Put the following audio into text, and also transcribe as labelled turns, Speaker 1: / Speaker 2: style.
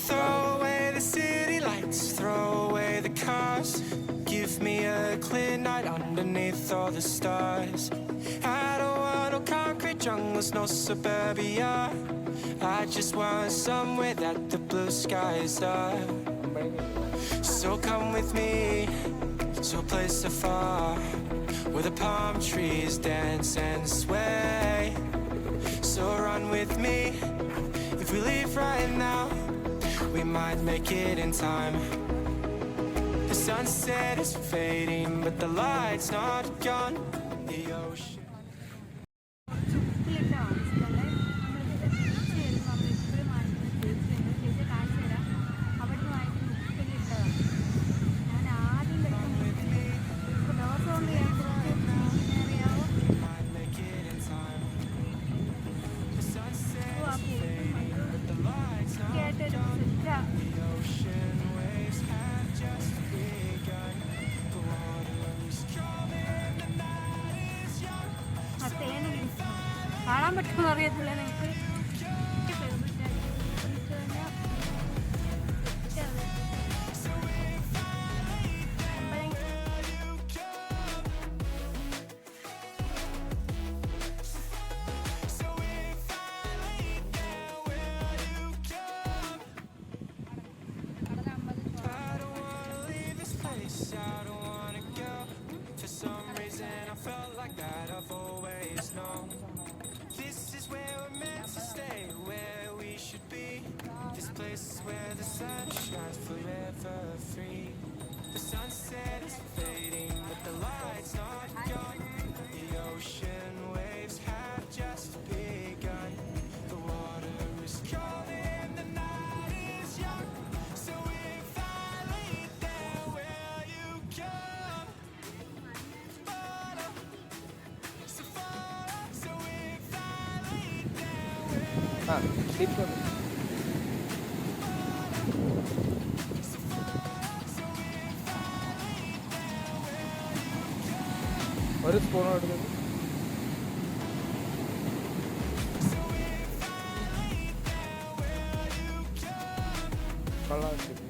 Speaker 1: Throw away the city lights, throw away the cars. Give me a clear night underneath all the stars. I don't want no concrete jungles, no suburbia. I just want somewhere that the blue skies are. So come with me to a place so far, where the palm trees dance and sway. So run with me. If we leave right now, we might make it in time. The sunset is fading, but the light's not gone. The ocean.
Speaker 2: കാണാൻ പറ്റുമെന്ന് അറിയത്തില്ല നിങ്ങൾക്ക്.
Speaker 1: Where the sun shines forever free. The sunset is fading, but the light's not gone. The ocean waves have just begun. The water is cold and the night is young. So if I lead there, will you come? Follow, so follow. So if I lead there, will you come?
Speaker 3: ഒരു spoon എടുത്തത് കൊള്ളാം.